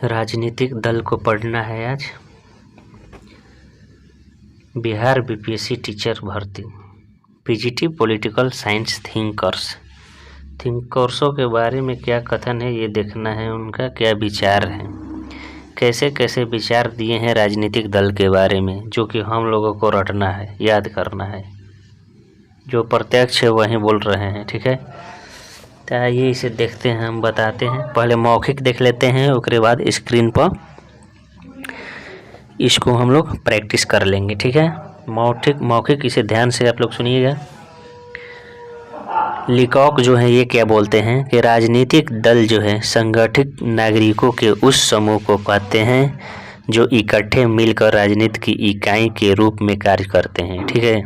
राजनीतिक दल को पढ़ना है आज। बिहार बीपीएससी टीचर भर्ती, पीजीटी पॉलिटिकल साइंस थिंकर्सों के बारे में क्या कथन है ये देखना है, उनका क्या विचार है, कैसे कैसे विचार दिए हैं राजनीतिक दल के बारे में, जो कि हम लोगों को रटना है, याद करना है। जो प्रत्यक्ष है वही बोल रहे हैं, ठीक है। तो आइए इसे देखते हैं, हम बताते हैं। पहले मौखिक देख लेते हैं, उसके बाद स्क्रीन पर इसको हम लोग प्रैक्टिस कर लेंगे, ठीक है। मौखिक इसे ध्यान से आप लोग सुनिएगा। लिकॉक जो है ये क्या बोलते हैं कि राजनीतिक दल जो है संगठित नागरिकों के उस समूह को कहते हैं जो इकट्ठे मिलकर राजनीति की इकाई के रूप में कार्य करते हैं, ठीक है।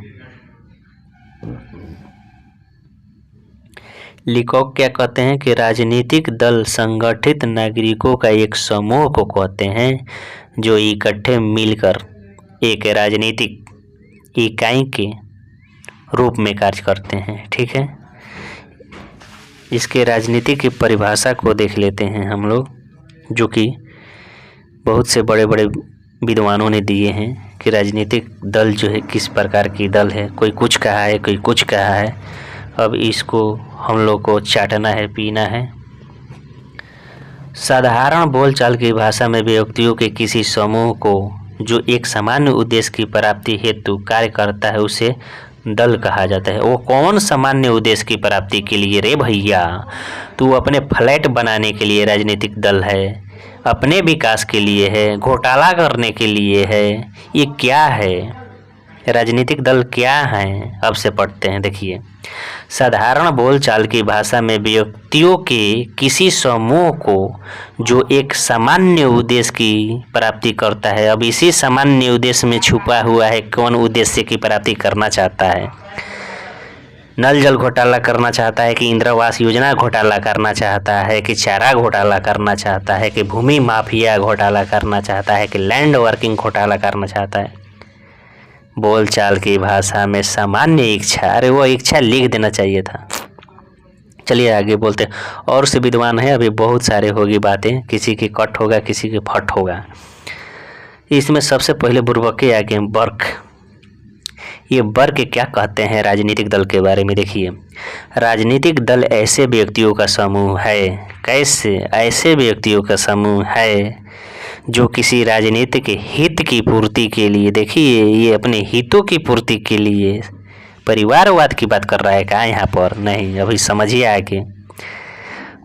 लिकॉक क्या कहते हैं कि राजनीतिक दल संगठित नागरिकों का एक समूह को कहते हैं जो इकट्ठे मिलकर एक राजनीतिक इकाई के रूप में कार्य करते हैं, ठीक है। इसके राजनीति की परिभाषा को देख लेते हैं हम लोग, जो कि बहुत से बड़े बड़े विद्वानों ने दिए हैं कि राजनीतिक दल जो है किस प्रकार की दल है। कोई कुछ कहा है, कोई कुछ कहा है। अब इसको हम लोग को चाटना है, पीना है। साधारण बोलचाल की भाषा में व्यक्तियों के किसी समूह को जो एक सामान्य उद्देश्य की प्राप्ति हेतु कार्य करता है उसे दल कहा जाता है। वो कौन सामान्य उद्देश्य की प्राप्ति के लिए रे भैया? तू अपने फ्लैट बनाने के लिए राजनीतिक दल है, अपने विकास के लिए है, घोटाला करने के लिए है। ये क्या है? राजनीतिक दल क्या है? अब से पढ़ते हैं, देखिए। साधारण बोलचाल की भाषा में व्यक्तियों के किसी समूह को जो एक सामान्य उद्देश्य की प्राप्ति करता है। अब इसी सामान्य उद्देश्य में छुपा हुआ है कौन उद्देश्य की प्राप्ति करना चाहता है। नल जल घोटाला करना चाहता है कि इंदिरावास योजना घोटाला करना चाहता है कि चारा घोटाला करना चाहता है कि भूमि माफिया घोटाला करना चाहता है कि लैंड वर्किंग घोटाला करना चाहता है। बोलचाल की भाषा में सामान्य इच्छा, अरे वो इच्छा लिख देना चाहिए था। चलिए आगे बोलते हैं। और से विद्वान है, अभी बहुत सारे होगी बातें, किसी की कट होगा, किसी की फट होगा। इसमें सबसे पहले बुर्बके आगे वर्क। ये वर्क क्या कहते हैं राजनीतिक दल के बारे में, देखिए। राजनीतिक दल ऐसे व्यक्तियों का समूह है। कैसे? ऐसे व्यक्तियों का समूह है जो किसी राजनीतिक हित की पूर्ति के लिए, देखिए ये अपने हितों की पूर्ति के लिए, परिवारवाद की बात कर रहा है क्या यहाँ पर? नहीं, अभी समझिए आगे।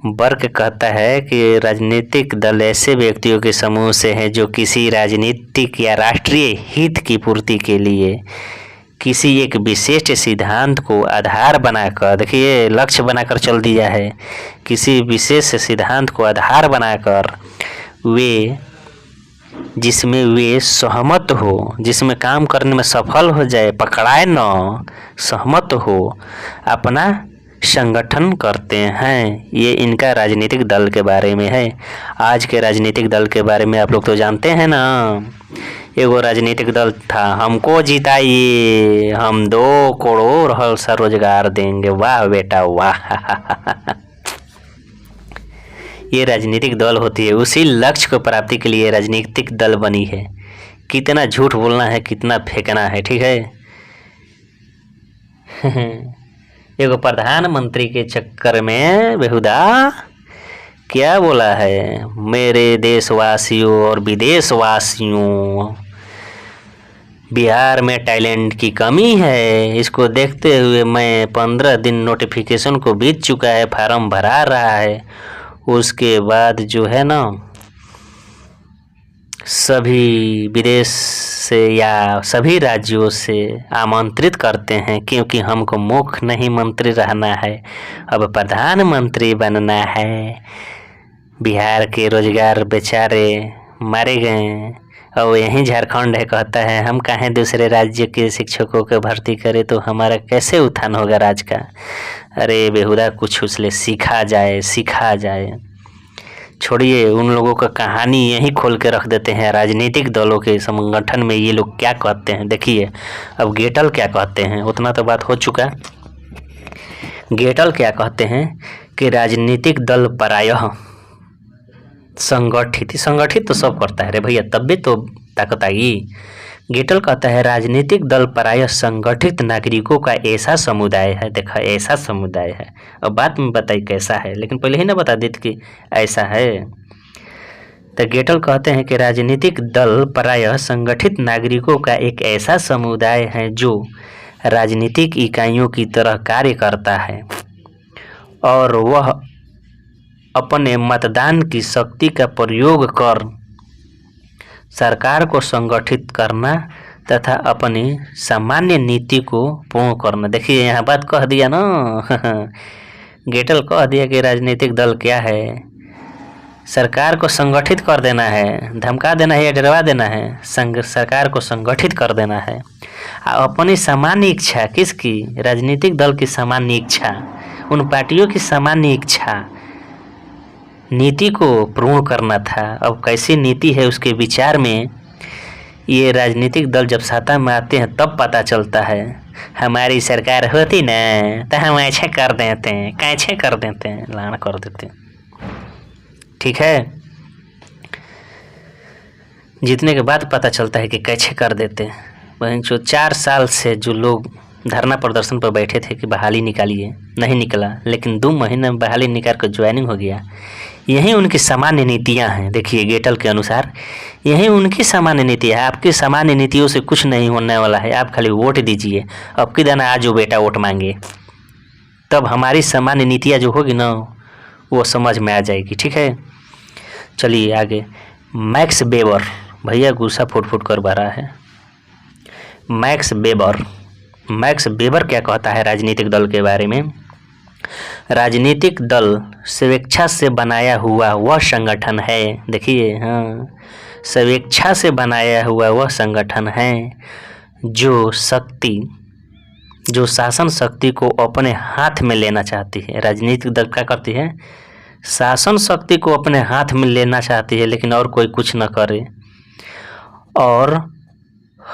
वर्क कहता है कि राजनीतिक दल ऐसे व्यक्तियों के समूह से है जो किसी राजनीतिक या राष्ट्रीय हित की पूर्ति के लिए किसी एक विशिष्ट सिद्धांत को आधार बनाकर, देखिए लक्ष्य बनाकर चल दिया है, किसी विशेष सिद्धांत को आधार बनाकर वे जिसमें वे सहमत हो, जिसमें काम करने में सफल हो जाए, पकड़ाए न, सहमत हो, अपना संगठन करते हैं। ये इनका राजनीतिक दल के बारे में है। आज के राजनीतिक दल के बारे में आप लोग तो जानते हैं ना। एगो राजनीतिक दल था, हमको जिताइए, हम 2 करोड़ रोजगार देंगे। वाह बेटा वाह। ये राजनीतिक दल होती है, उसी लक्ष्य को प्राप्ति के लिए राजनीतिक दल बनी है। कितना झूठ बोलना है, कितना फेंकना है, ठीक है। एगो प्रधानमंत्री के चक्कर में बेहुदा क्या बोला है, मेरे देशवासियों और विदेशवासियों, बिहार में टैलेंट की कमी है। इसको देखते हुए मैं 15 दिन नोटिफिकेशन को बीत चुका है, फार्म भरा रहा है। उसके बाद जो है ना, सभी विदेश से या सभी राज्यों से आमंत्रित करते हैं, क्योंकि हमको मुख्य नहीं मंत्री रहना है, अब प्रधानमंत्री बनना है। बिहार के रोजगार बेचारे मारे गए, और यहीं झारखंड है कहता है हम कहें दूसरे राज्य के शिक्षकों को भर्ती करें तो हमारा कैसे उत्थान होगा राज्य का। अरे बेहुदा, कुछ उसले सीखा जाए। छोड़िए, उन लोगों का कहानी यहीं खोल के रख देते हैं। राजनीतिक दलों के संगठन में ये लोग क्या कहते हैं, देखिए। अब गेटल क्या कहते हैं, उतना तो बात हो चुका। गेटल क्या कहते हैं कि राजनीतिक दल प्रायः संगठित, संगठित तो सब करता है रे भैया, तब भी तो ताकत आएगी। गेटल कहता है राजनीतिक दल प्रायः संगठित नागरिकों का ऐसा समुदाय है। देखा, ऐसा समुदाय है। अब बात में बताई कैसा है, लेकिन पहले ही ना बता देते कि ऐसा है। तो गेटल कहते हैं कि राजनीतिक दल प्रायः संगठित नागरिकों का एक ऐसा समुदाय है जो राजनीतिक इकाइयों की तरह कार्य करता है और वह अपने मतदान की शक्ति का प्रयोग कर सरकार को संगठित करना तथा अपनी सामान्य नीति को पूर्ण करना। देखिए यहाँ बात कह दिया ना गेटल कह दिया कि राजनीतिक दल क्या है, सरकार को संगठित कर देना है, धमका देना है या डरवा देना है, सरकार को संगठित कर देना है। अपनी सामान्य इच्छा, किसकी? राजनीतिक दल की सामान्य इच्छा, उन पार्टियों की सामान्य इच्छा, नीति को पूर्ण करना था। अब कैसी नीति है उसके विचार में ये राजनीतिक दल जब सत्ता में आते हैं तब पता चलता है। हमारी सरकार होती ना तो हम ऐसे कर देते हैं, कैसे कर देते हैं, लाना कर देते हैं। ठीक है, जीतने के बाद पता चलता है कि कैसे कर देते हैं। वहीं जो 4 साल से जो लोग धरना प्रदर्शन पर बैठे थे कि बहाली निकालिए, नहीं निकला, लेकिन 2 महीने में बहाली निकाल कर ज्वाइनिंग हो गया। यही उनकी सामान्य नीतियां हैं। देखिए गेटल के अनुसार यही उनकी सामान्य नीति है। आपकी सामान्य नीतियों से कुछ नहीं होने वाला है, आप खाली वोट दीजिए। अब की दाना आज जो बेटा वोट मांगे, तब हमारी सामान्य नीतियाँ जो होगी ना वो समझ में आ जाएगी। ठीक है, चलिए आगे। मैक्स वेबर, भैया गुस्सा फुट फुट कर भरा है। मैक्स वेबर क्या कहता है राजनीतिक दल के बारे में? राजनीतिक दल स्वेच्छा से बनाया हुआ वह संगठन है। देखिए, हाँ, स्वेच्छा से बनाया हुआ वह संगठन है जो शासन शक्ति को अपने हाथ में लेना चाहती है। राजनीतिक दल क्या करती है? शासन शक्ति को अपने हाथ में लेना चाहती है, लेकिन और कोई कुछ न करे, और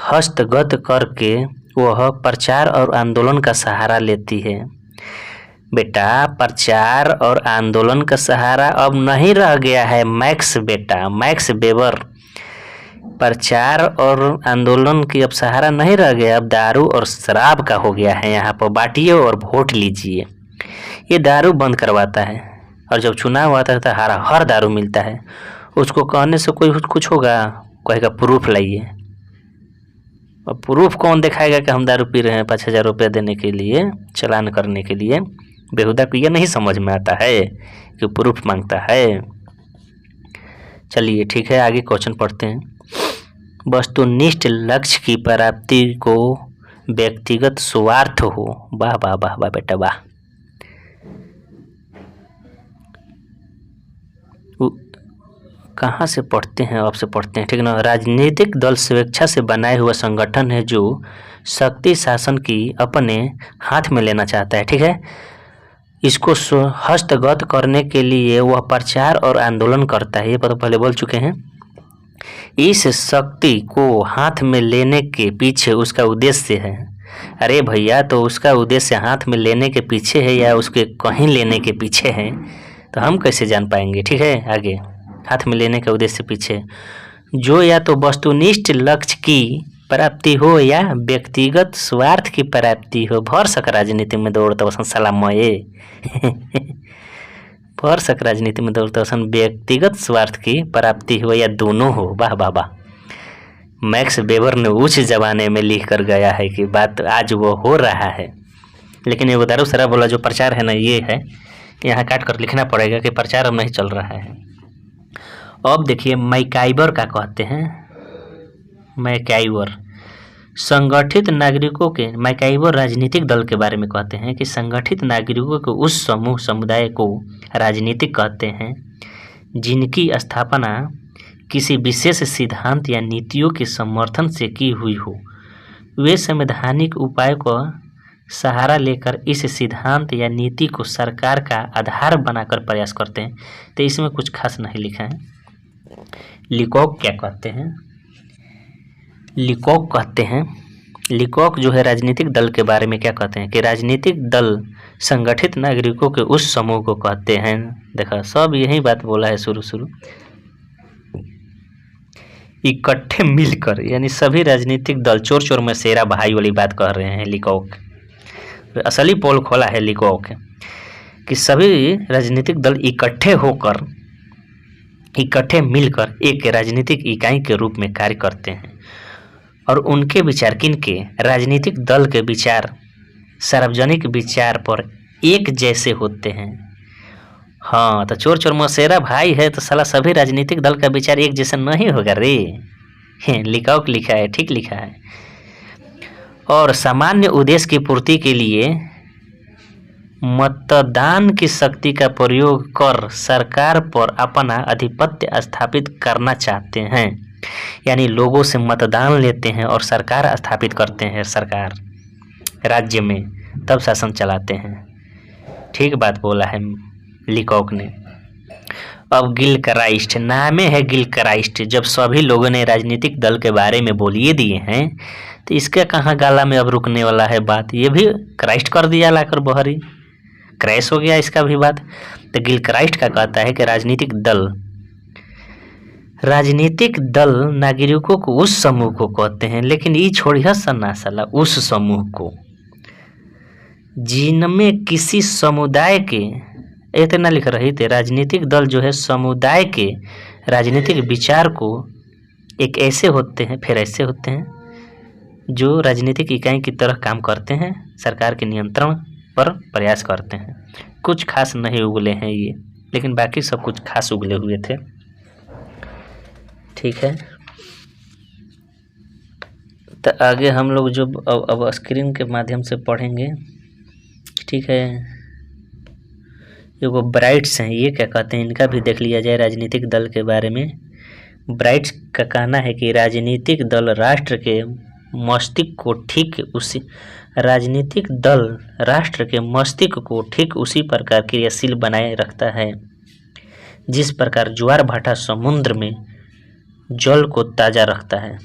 हस्तगत करके वह प्रचार और आंदोलन का सहारा लेती है। बेटा, प्रचार और आंदोलन का सहारा अब नहीं रह गया है मैक्स वेबर। प्रचार और आंदोलन की अब सहारा नहीं रह गया, अब दारू और शराब का हो गया है। यहाँ पर बांटिए और वोट लीजिए। ये दारू बंद करवाता है, और जब चुनाव आता है तो हर दारू मिलता है। उसको कहने से कोई कुछ होगा? कहेगा प्रूफ लाइए। और प्रूफ कौन दिखाएगा कि हम दारू पी रहे हैं 5,000 रुपये देने के लिए, चालान करने के लिए? बेहुदा को ये नहीं समझ में आता है कि प्रूफ मांगता है। चलिए ठीक है, आगे क्वेश्चन पढ़ते हैं। वस्तुनिष्ठ लक्ष्य की प्राप्ति को व्यक्तिगत स्वार्थ हो। वाह वाह वाह वाह बेटा वाह। कहाँ से पढ़ते हैं? आपसे पढ़ते हैं, ठीक ना। राजनीतिक दल स्वेच्छा से बनाए हुआ संगठन है जो शक्ति शासन की अपने हाथ में लेना चाहता है। ठीक है, इसको हस्तगत करने के लिए वह प्रचार और आंदोलन करता है। ये पहले बोल चुके हैं। इस शक्ति को हाथ में लेने के पीछे उसका उद्देश्य है। अरे भैया, तो उसका उद्देश्य हाथ में लेने के पीछे है या उसके कहीं लेने के पीछे है, तो हम कैसे जान पाएंगे? ठीक है, आगे। हाथ में लेने के उद्देश्य पीछे जो या तो वस्तुनिष्ठ लक्ष्य की प्राप्ति हो या व्यक्तिगत स्वार्थ की प्राप्ति हो। भर सक राजनीति में दौड़ता वसन सलामये भर सक राजनीति में दौड़ता वसन व्यक्तिगत स्वार्थ की प्राप्ति हो या दोनों हो। वाह वाह वाह। मैक्स वेबर ने उच्च जमाने में लिख कर गया है कि बात आज वो हो रहा है। लेकिन ये दारू शराब वाला जो प्रचार है ना, ये है, यहाँ काट कर लिखना पड़ेगा कि प्रचार अब नहीं चल रहा है। अब देखिए मैकाइवर का कहते हैं। मैकाइवर संगठित नागरिकों के, मैकाइवर राजनीतिक दल के बारे में कहते हैं कि संगठित नागरिकों के उस समुदाय को राजनीतिक कहते हैं जिनकी स्थापना किसी विशेष सिद्धांत या नीतियों के समर्थन से की हुई हो। वे संवैधानिक उपाय को सहारा लेकर इस सिद्धांत या नीति को सरकार का आधार बनाकर प्रयास करते हैं। तो इसमें कुछ खास नहीं लिखा है। लिकॉक क्या कहते हैं? लिकॉक जो है राजनीतिक दल के बारे में क्या कहते हैं कि राजनीतिक दल संगठित नागरिकों के उस समूह को कहते हैं। देखा, सब यही बात बोला है शुरू। इकट्ठे मिलकर, यानी सभी राजनीतिक दल, चोर चोर में शेरा भाई वाली बात कह रहे हैं लिकॉक, असली पोल खोला है लिकॉक कि सभी राजनीतिक दल इकट्ठे मिलकर एक राजनीतिक इकाई के रूप में कार्य करते हैं और उनके विचार, किनके, राजनीतिक दल के विचार सार्वजनिक विचार पर एक जैसे होते हैं। हाँ, तो चोर चोर मौसेरा भाई है तो साला सभी राजनीतिक दल का विचार एक जैसा नहीं होगा रे। लिखा है, ठीक लिखा है। और सामान्य उद्देश्य की पूर्ति के लिए मतदान की शक्ति का प्रयोग कर सरकार पर अपना आधिपत्य स्थापित करना चाहते हैं, यानी लोगों से मतदान लेते हैं और सरकार स्थापित करते हैं, सरकार राज्य में, तब शासन चलाते हैं। ठीक बात बोला है लिकॉक ने। अब गिलक्राइस्ट, नामे है गिलक्राइस्ट, जब सभी लोगों ने राजनीतिक दल के बारे में बोलिए दिए हैं तो इसका कहाँ गाला में अब रुकने वाला है बात, ये भी क्राइस्ट कर दिया लाकर बहरी, क्रैश हो गया इसका भी बात। तो गिलक्राइस्ट का कहता है कि राजनीतिक दल नागरिकों को उस समूह को कहते हैं, लेकिन ये छोड़िया सन्ना साला, उस समूह को जिनमें किसी समुदाय के, इतना लिख रही थे, राजनीतिक दल जो है समुदाय के राजनीतिक विचार को एक ऐसे होते हैं, फिर ऐसे होते हैं जो राजनीतिक इकाई की तरह काम करते हैं, सरकार के नियंत्रण पर प्रयास करते हैं। कुछ खास नहीं उगले हैं ये, लेकिन बाकी सब कुछ खास उगले हुए थे। ठीक है, तो आगे हम लोग जो अब स्क्रीन के माध्यम से पढ़ेंगे। ठीक है, ये वो ब्राइट्स हैं, ये क्या कहते हैं इनका भी देख लिया जाए राजनीतिक दल के बारे में। ब्राइट्स का कहना है कि राजनीतिक दल राष्ट्र के मस्तिष्क को ठीक उसी प्रकार क्रियाशील बनाए रखता है जिस प्रकार ज्वार भाटा समुद्र में जल को ताज़ा रखता है।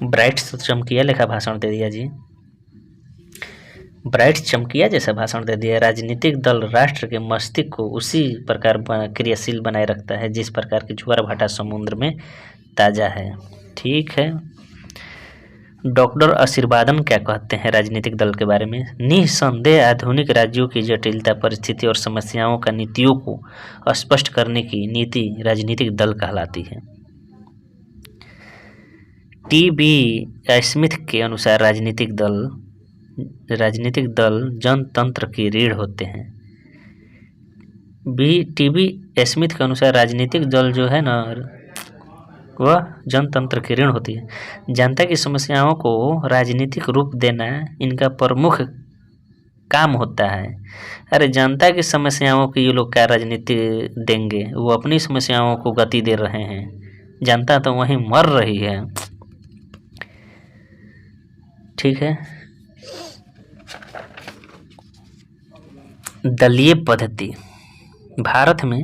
ब्राइट्स तो चमकिया लेखा भाषण दे दिया जी, ब्राइट्स चमकिया जैसा भाषण दे दिया। राजनीतिक दल राष्ट्र के मस्तिष्क को उसी प्रकार क्रियाशील बनाए रखता है जिस प्रकार की ज्वार भाटा समुद्र में ताज़ा है। ठीक है, डॉक्टर आशीर्वादन क्या कहते हैं राजनीतिक दल के बारे में? निस्संदेह आधुनिक राज्यों की जटिलता, परिस्थिति और समस्याओं का नीतियों को स्पष्ट करने की नीति राजनीतिक दल कहलाती है। टी.बी. स्मिथ के अनुसार राजनीतिक दल जनतंत्र की रीढ़ होते हैं। टी.बी. स्मिथ के अनुसार राजनीतिक दल जो है ना वह जनतंत्र की रीढ़ होती है। जनता की समस्याओं को राजनीतिक रूप देना इनका प्रमुख काम होता है। अरे जनता की समस्याओं की ये लोग क्या राजनीति देंगे, वो अपनी समस्याओं को गति दे रहे हैं, जनता तो वहीं मर रही है। ठीक है, दलीय पद्धति, भारत में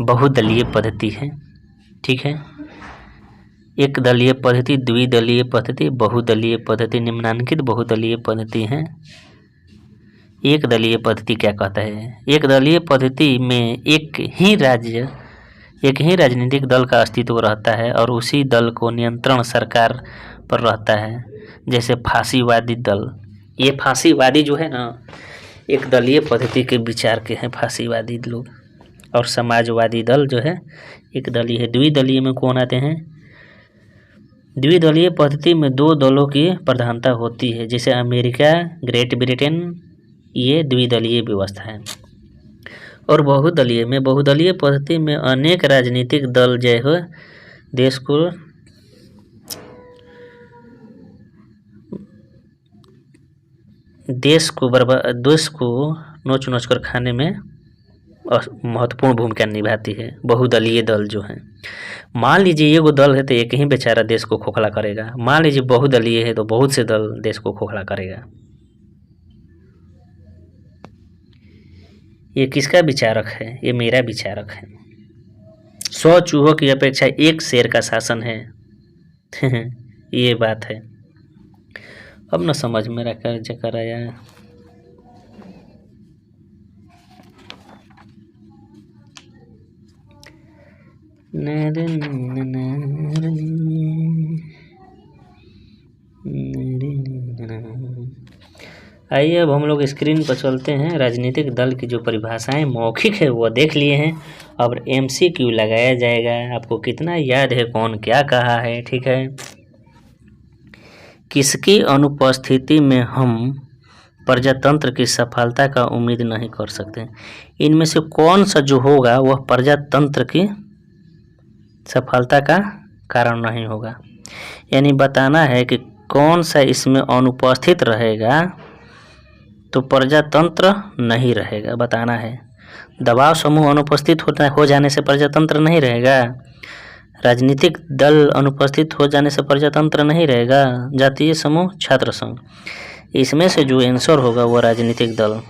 बहुदलीय पद्धति है। ठीक है, एक दलीय पद्धति, द्विदलीय पद्धति, बहुदलीय पद्धति, निम्नलिखित बहुदलीय पद्धति है। एक दलीय पद्धति क्या कहता है? एक दलीय पद्धति में एक ही राजनीतिक दल का अस्तित्व रहता है और उसी दल को नियंत्रण सरकार पर रहता है। जैसे फांसीवादी दल, ये फांसीवादी जो है ना एक दलीय पद्धति के विचार के हैं फांसीवादी लोग। और समाजवादी दल जो है एक दलीय है। द्विदलीय में कौन आते हैं? द्विदलीय पद्धति में दो दलों की प्रधानता होती है, जैसे अमेरिका, ग्रेट ब्रिटेन, ये द्विदलीय व्यवस्था है। और बहुदलीय पद्धति में अनेक राजनीतिक दल जो है देश को नोच नोच कर खाने में महत्वपूर्ण भूमिका निभाती है। बहुदलीय दल जो है, मान लीजिए ये वो दल है तो एक ही बेचारा देश को खोखला करेगा। मान लीजिए बहुदलीय है तो बहुत से दल देश को खोखला करेगा। ये किसका विचारक है? ये मेरा विचारक है। 100 चूहों की अपेक्षा एक शेर का शासन है। ये बात है। अब न समझ मेरा कर्ज कराया। आइए अब हम लोग स्क्रीन पर चलते हैं। राजनीतिक दल की जो परिभाषाएं मौखिक है वो देख लिए हैं। अब MCQ लगाया जाएगा। आपको कितना याद है कौन क्या कहा है? ठीक है। किसकी अनुपस्थिति में हम प्रजातंत्र की सफलता का उम्मीद नहीं कर सकते? इनमें से कौन सा जो होगा वह प्रजातंत्र की सफलता का कारण नहीं होगा। यानी बताना है कि कौन सा इसमें अनुपस्थित रहेगा तो प्रजातंत्र नहीं रहेगा, बताना है। दबाव समूह अनुपस्थित हो जाने से प्रजातंत्र नहीं रहेगा। राजनीतिक दल अनुपस्थित हो जाने से प्रजातंत्र नहीं रहेगा। जातीय समूह, छात्र संघ, इसमें से जो आंसर होगा वो राजनीतिक दल।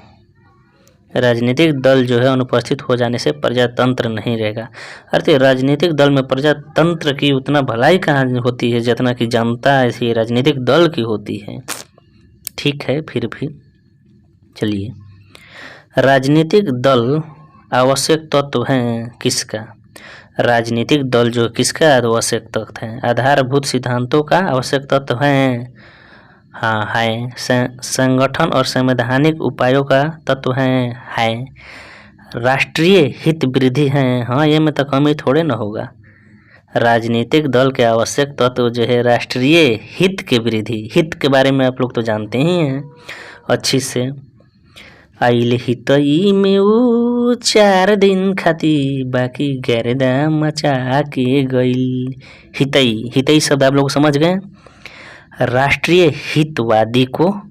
राजनीतिक दल जो है अनुपस्थित हो जाने से प्रजातंत्र नहीं रहेगा। अर्थात राजनीतिक दल में प्रजातंत्र की उतना भलाई कहाँ होती है जितना कि जनता ऐसी राजनीतिक दल की होती है। ठीक है, फिर भी चलिए। राजनीतिक दल आवश्यक तत्व हैं किसका? राजनीतिक दल जो किसका आवश्यक तत्व है? आधारभूत सिद्धांतों का आवश्यक तत्व है। हाँ है। संगठन और संवैधानिक उपायों का तत्व है। राष्ट्रीय हित वृद्धि है। हाँ, ये में तो कमी थोड़े न होगा। राजनीतिक दल के आवश्यक तत्व जो है राष्ट्रीय हित के वृद्धि। हित के बारे में आप लोग तो जानते ही हैं अच्छी से। आइले हितई में वो 4 दिन खाती बाकी गर्दा मचा के गईल। हितई, हितई शब्द आप लोग समझ गए। राष्ट्रीय हितवादी को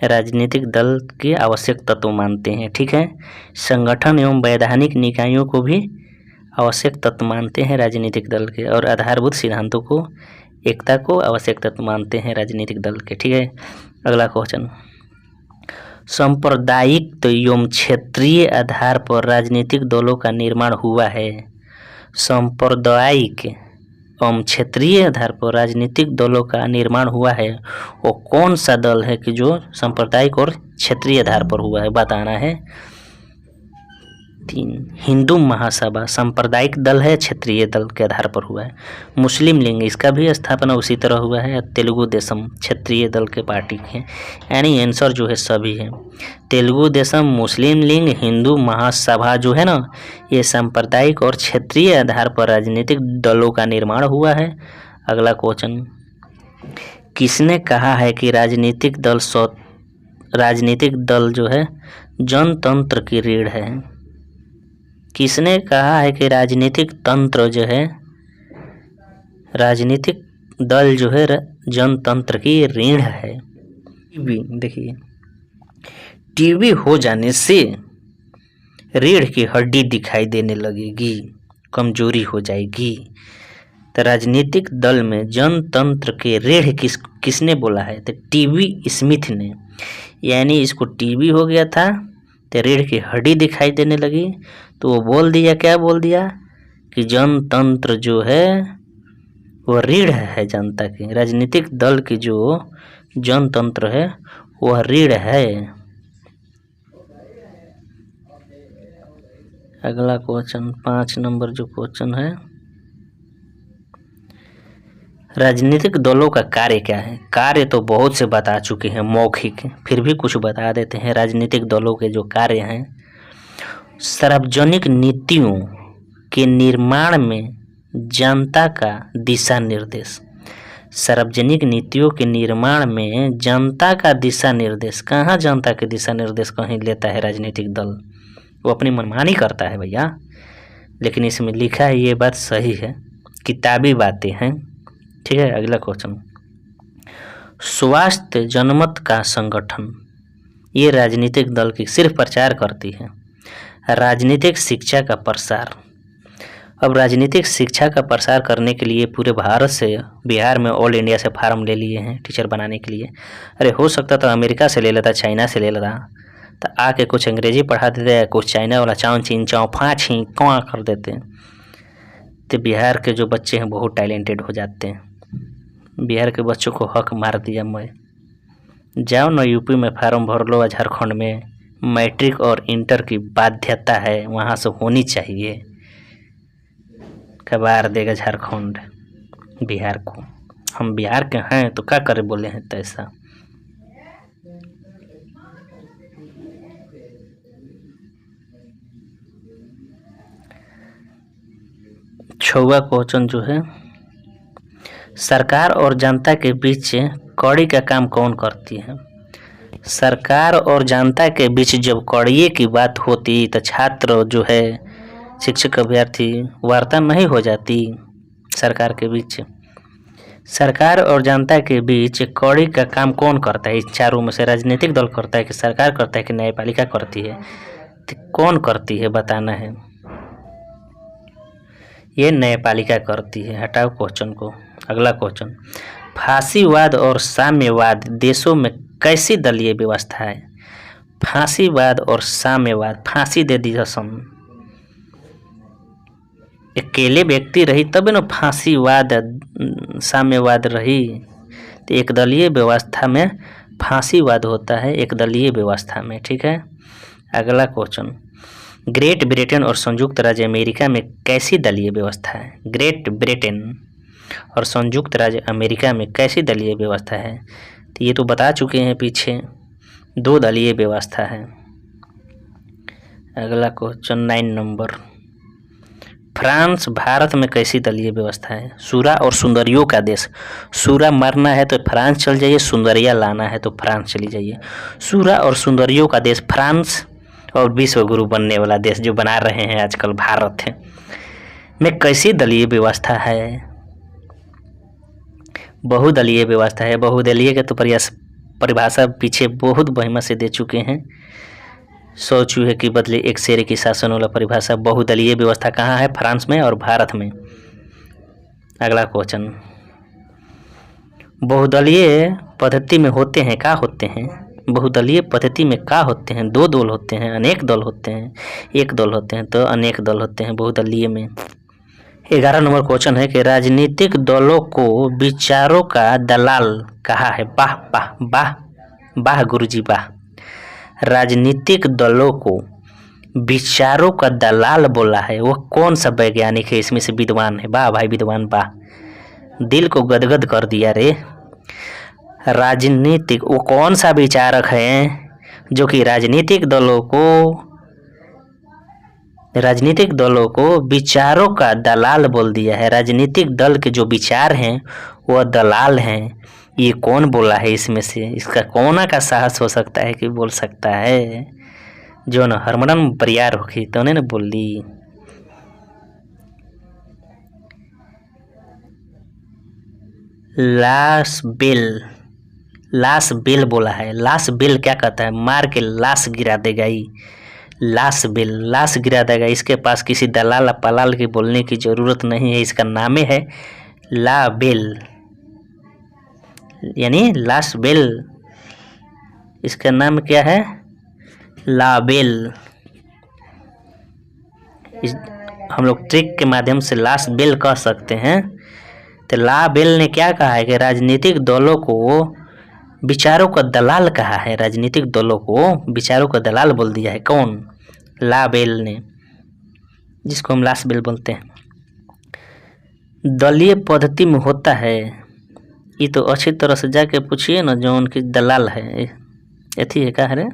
राजनीतिक दल के आवश्यक तत्व मानते हैं। ठीक है। संगठन एवं वैधानिक निकायों को भी आवश्यक तत्व मानते हैं राजनीतिक दल के, और आधारभूत सिद्धांतों को, एकता को आवश्यक तत्व मानते हैं राजनीतिक दल के। ठीक है। अगला क्वेश्चन, सांप्रदायिक एवं क्षेत्रीय आधार पर राजनीतिक दलों का निर्माण हुआ है। सांप्रदायिक एवं क्षेत्रीय आधार पर राजनीतिक दलों का निर्माण हुआ है। वो कौन सा दल है कि जो सांप्रदायिक और क्षेत्रीय आधार पर हुआ है, बताना है। 3, हिंदू महासभा सांप्रदायिक दल है, क्षेत्रीय दल के आधार पर हुआ है। मुस्लिम लीग, इसका भी स्थापना उसी तरह हुआ है। तेलुगु देशम क्षेत्रीय दल के पार्टी है। यानी आंसर जो है सभी है। तेलुगु देशम, मुस्लिम लीग, हिंदू महासभा जो है ना, ये सांप्रदायिक और क्षेत्रीय आधार पर राजनीतिक दलों का निर्माण हुआ है। अगला क्वेश्चन, किसने कहा है कि राजनीतिक दल जो है जनतंत्र की रीढ़ है? किसने कहा है कि राजनीतिक तंत्र जो है, राजनीतिक दल जो है जनतंत्र की रीढ़ है? देखिए, टीबी हो जाने से रीढ़ की हड्डी दिखाई देने लगेगी, कमजोरी हो जाएगी। तो राजनीतिक दल में जनतंत्र के रीढ़ किसने बोला है? तो टीबी स्मिथ ने। यानी इसको टीबी हो गया था तो रीढ़ की हड्डी दिखाई देने लगी, तो वो बोल दिया, क्या बोल दिया कि जनतंत्र जो है वो रीढ़ है जनता की। राजनीतिक दल की जो जनतंत्र है वह रीढ़ है। अगला क्वेश्चन, 5 नंबर जो क्वेश्चन है, राजनीतिक दलों का कार्य क्या है? कार्य तो बहुत से बता चुके हैं मौखिक, फिर भी कुछ बता देते हैं। राजनीतिक दलों के जो कार्य हैं, सार्वजनिक नीतियों के निर्माण में जनता का दिशा निर्देश। सार्वजनिक नीतियों के निर्माण में जनता का दिशा निर्देश। कहाँ जनता के दिशा निर्देश कहीं लेता है राजनीतिक दल? वो अपनी मनमानी करता है भैया। लेकिन इसमें लिखा है, ये बात सही है, किताबी बातें हैं। ठीक है। अगला क्वेश्चन, स्वास्थ्य जनमत का संगठन, ये राजनीतिक दल की सिर्फ प्रचार करती है। राजनीतिक शिक्षा का प्रसार, अब राजनीतिक शिक्षा का प्रसार करने के लिए पूरे भारत से, बिहार में ऑल इंडिया से फार्म ले लिए हैं टीचर बनाने के लिए। अरे हो सकता तो अमेरिका से ले लेता, चाइना से ले लेता, तो आके कुछ अंग्रेजी पढ़ा देते, कुछ चाइना वाला चाउन चीन चाउ फाँच ही कौआ कर देते, तो बिहार के जो बच्चे हैं बहुत टैलेंटेड हो जाते हैं। बिहार के बच्चों को हक मार दिया मैं। जाओ ना यूपी में फार्म भर लो, झारखंड में मैट्रिक और इंटर की बाध्यता है, वहाँ से होनी चाहिए। कबार देगा झारखंड बिहार को। हम बिहार के हैं तो क्या करे बोले हैं तैसा। छवा क्वेश्चन जो है, सरकार और जनता के बीच कड़ी का काम कौन करती है। सरकार और जनता के बीच जब कड़िए की बात होती तो छात्र जो है, शिक्षक अभ्यर्थी वार्ता नहीं हो जाती सरकार के बीच। सरकार और जनता के बीच कड़ी का काम कौन करता है। इस चारों में से राजनीतिक दल करता है कि सरकार करता है कि न्यायपालिका करती है, तो कौन करती है बताना है। ये न्यायपालिका करती है। हटाओ क्वेश्चन को। अगला क्वेश्चन, फांसीवाद और साम्यवाद देशों में कैसी दलीय व्यवस्था है। फांसीवाद और साम्यवाद, फांसी दे दी सम, अकेले व्यक्ति रही तब न फांसीवाद साम्यवाद रही। तो एक दलीय व्यवस्था में फांसीवाद होता है, एक दलीय व्यवस्था में। ठीक है। अगला क्वेश्चन, ग्रेट ब्रिटेन और संयुक्त राज्य अमेरिका में कैसी दलीय व्यवस्था है। ग्रेट ब्रिटेन और संयुक्त राज्य अमेरिका में कैसी दलीय व्यवस्था है। तो ये तो बता चुके हैं पीछे, 2 दलीय व्यवस्था है। अगला क्वेश्चन 9 नंबर, फ्रांस भारत में कैसी दलीय व्यवस्था है। सूरा और सुंदरियों का देश। सूरा मरना है तो फ्रांस चल जाइए, सुंदरिया लाना है तो फ्रांस चली जाइए। सूरा और सुंदरियों का देश फ्रांस, और विश्व गुरु बनने वाला देश जो बना रहे हैं आजकल भारत है में कैसी दलीय व्यवस्था है। बहुदलीय व्यवस्था है। बहुदलीय का तो परिभाषा पीछे बहुत महिमा से दे चुके हैं। 100 चूहे के बदले 1 शेर की शासन वाला परिभाषा। बहुदलीय व्यवस्था कहाँ है, फ्रांस में और भारत में। अगला क्वेश्चन, बहुदलीय पद्धति में होते हैं, क्या होते हैं। बहुदलीय पद्धति में क्या होते हैं। 2 दल होते हैं, अनेक दल होते हैं, 1 दल होते हैं तो अनेक दल होते हैं बहुदलीय में। 11 नंबर क्वेश्चन है कि राजनीतिक दलों को विचारों का दलाल कहा है। वाह वाह वाह वाह गुरुजी वाह। राजनीतिक दलों को विचारों का दलाल बोला है, वो कौन सा वैज्ञानिक है इसमें से विद्वान है। वाह भाई विद्वान वाह, दिल को गदगद कर दिया रे। राजनीतिक, वो कौन सा विचारक है जो कि राजनीतिक दलों को विचारों का दलाल बोल दिया है। राजनीतिक दल के जो विचार हैं वो दलाल हैं। ये कौन बोला है इसमें से, इसका कौन का साहस हो सकता है कि बोल सकता है। जो न हरमन परियार होगी तो उन्हें न बोल दी। लाश बेल बोला है। लाश बेल क्या कहता है, मार के लाश गिरा देगा ही। लाश बेल लाश गिरा देगा। इसके पास किसी दलाल पलाल की बोलने की जरूरत नहीं है, इसका नाम है ला बेल, यानी लाश बेल। इसका नाम क्या है, ला बेल। हम लोग ट्रिक के माध्यम से लाश बेल कह सकते हैं। तो ला बेल ने क्या कहा है कि राजनीतिक दलों को विचारों का दलाल कहा है। राजनीतिक दलों को विचारों का दलाल बोल दिया है। कौन, ला बेल ने, जिसको हम लाश बेल बोलते हैं। दलीय पद्धति में होता है, ये तो अच्छी तरह से जाके पूछिए ना जो उनकी दलाल है। यथी है क्या है,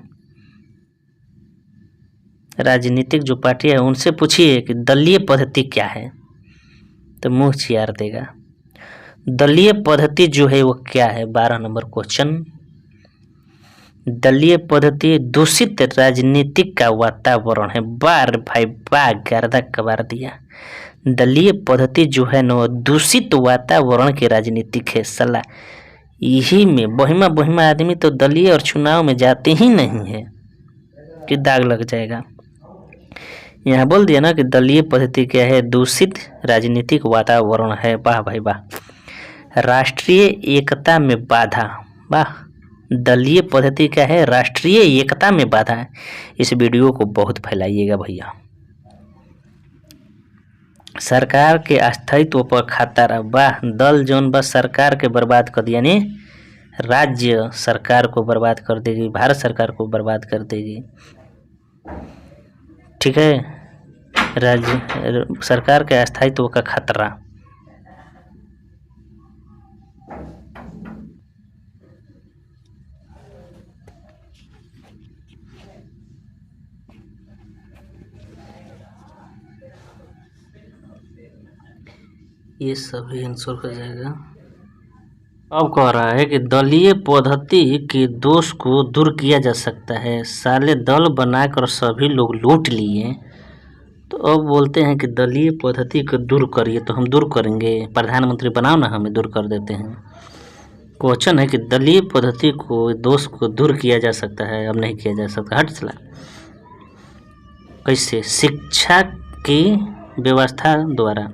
राजनीतिक जो पार्टी है उनसे पूछिए कि दलीय पद्धति क्या है, तो मुंह चियार देगा। दलीय पद्धति जो है वो क्या है। 12 नंबर क्वेश्चन, दलीय पद्धति दूषित राजनीतिक का वातावरण है। बार भाई बार गर्दा कबार दिया। दलीय पद्धति जो है ना दूषित वातावरण के राजनीतिक है। सलाह यही में बहिमा आदमी तो दलीय और चुनाव में जाते ही नहीं है कि दाग लग जाएगा। यहाँ बोल दिया ना कि दलीय पद्धति क्या है, दूषित राजनीतिक वातावरण है। वाह भाई वाह। राष्ट्रीय एकता में बाधा। वाह, दलीय पद्धति क्या है, राष्ट्रीय एकता में बाधा है। इस वीडियो को बहुत फैलाइएगा भैया। सरकार के अस्तित्व पर खतरा। वाह, दल जोन बस सरकार के बर्बाद कर दिया, यानी राज्य सरकार को बर्बाद कर देगी, भारत सरकार को बर्बाद कर देगी। ठीक है। राज्य सरकार के अस्थायित्व का खतरा। ये सभी आंसर हो जाएगा। अब कह रहा है कि दलीय पद्धति के दोष को दूर किया जा सकता है। साले दल बनाकर सभी लोग लूट लिए, तो अब बोलते हैं कि दलीय पद्धति को दूर करिए, तो हम दूर करेंगे। प्रधानमंत्री बनाओ ना, हमें दूर कर देते हैं। क्वेश्चन है कि दलीय पद्धति को दोष को दूर किया जा सकता है, अब नहीं किया जा सकता। हट चला। कैसे? शिक्षा की व्यवस्था द्वारा।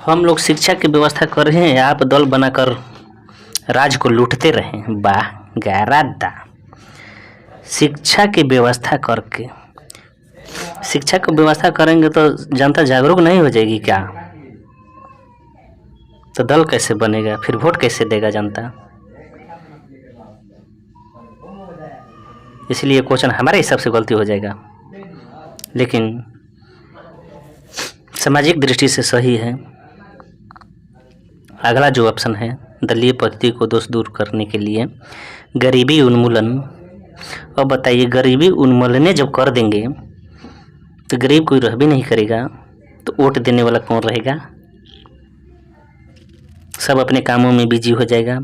हम लोग शिक्षा की व्यवस्था कर रहे हैं, आप दल बनाकर राज को लूटते रहें। वाह गारादा। शिक्षा की व्यवस्था करके, शिक्षा की व्यवस्था करेंगे तो जनता जागरूक नहीं हो जाएगी क्या? तो दल कैसे बनेगा? फिर वोट कैसे देगा जनता? इसलिए क्वेश्चन हमारे हिसाब से गलती हो जाएगा, लेकिन सामाजिक दृष्टि से सही है। अगला जो ऑप्शन है, दलीय पद्धति को दोष दूर करने के लिए गरीबी उन्मूलन। अब बताइए, गरीबी उन्मूलन जब कर देंगे तो गरीब कोई रह भी नहीं करेगा, तो वोट देने वाला कौन रहेगा? सब अपने कामों में बिजी हो जाएगा।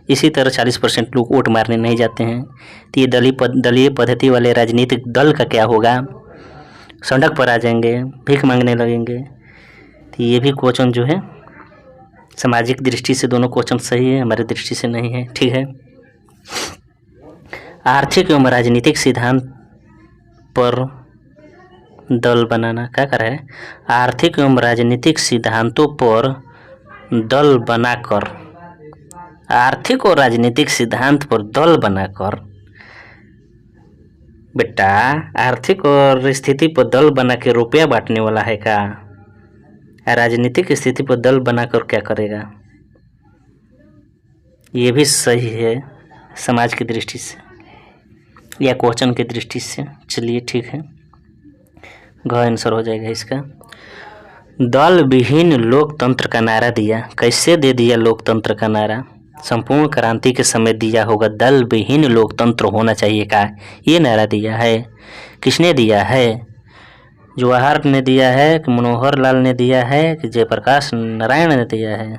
इसी तरह 40% लोग वोट मारने नहीं जाते हैं, तो ये दलीय पद्धति वाले राजनीतिक दल का क्या होगा? सड़क पर आ जाएंगे, भीख मांगने लगेंगे। तो ये भी क्वेश्चन जो है सामाजिक दृष्टि से दोनों क्वेश्चन सही है, हमारी दृष्टि से नहीं है। ठीक है। आर्थिक एवं राजनीतिक सिद्धांत पर दल बनाना। क्या कर रहा है? आर्थिक एवं राजनीतिक सिद्धांतों पर दल बनाकर, आर्थिक और राजनीतिक सिद्धांत पर दल बनाकर। बेटा, आर्थिक और स्थिति पर दल बना के रुपया बांटने वाला है क्या? राजनीतिक स्थिति पर दल बनाकर क्या करेगा? ये भी सही है समाज की दृष्टि से या क्वेश्चन की दृष्टि से। चलिए ठीक है, ग आंसर हो जाएगा इसका। दल विहीन लोकतंत्र का नारा दिया। कैसे दे दिया लोकतंत्र का नारा? संपूर्ण क्रांति के समय दिया होगा, दल विहीन लोकतंत्र होना चाहिए का ये नारा दिया है। किसने दिया है? जवाहर ने दिया है कि मनोहर लाल ने दिया है कि जयप्रकाश नारायण ने दिया है?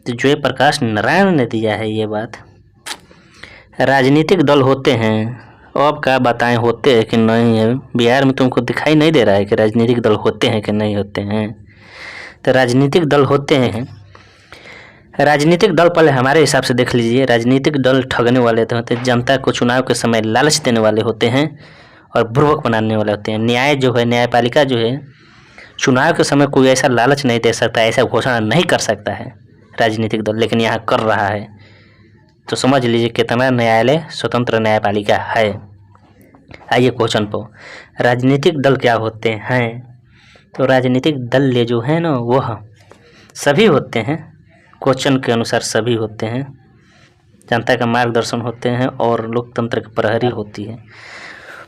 तो जयप्रकाश नारायण ने दिया है ये बात। राजनीतिक दल होते हैं, अब क्या बताएं, होते हैं कि नहीं है? बिहार में तुमको दिखाई नहीं दे रहा है कि राजनीतिक दल होते हैं कि नहीं होते हैं? तो राजनीतिक दल होते हैं। राजनीतिक दल पहले हमारे हिसाब से देख लीजिए, राजनीतिक दल ठगने वाले होते हैं, जनता को चुनाव के समय लालच देने वाले होते हैं और बुर्बक बनाने वाले होते हैं। न्याय जो है, न्यायपालिका जो है, चुनाव के समय कोई ऐसा लालच नहीं दे सकता, ऐसा घोषणा नहीं कर सकता है राजनीतिक दल, लेकिन यहाँ कर रहा है। तो समझ लीजिए कितना न्यायालय स्वतंत्र न्यायपालिका है। आइए क्वेश्चन पर, राजनीतिक दल क्या होते हैं? तो राजनीतिक दल ले जो है ना, वह सभी होते हैं, क्वेश्चन के अनुसार सभी होते हैं, जनता का मार्गदर्शन होते हैं और लोकतंत्र की प्रहरी होती है।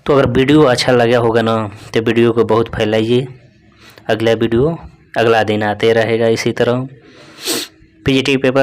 तो अगर वीडियो अच्छा लगा होगा ना, तो वीडियो को बहुत फैलाइए। अगला वीडियो अगला दिन आते रहेगा इसी तरह। PGT paper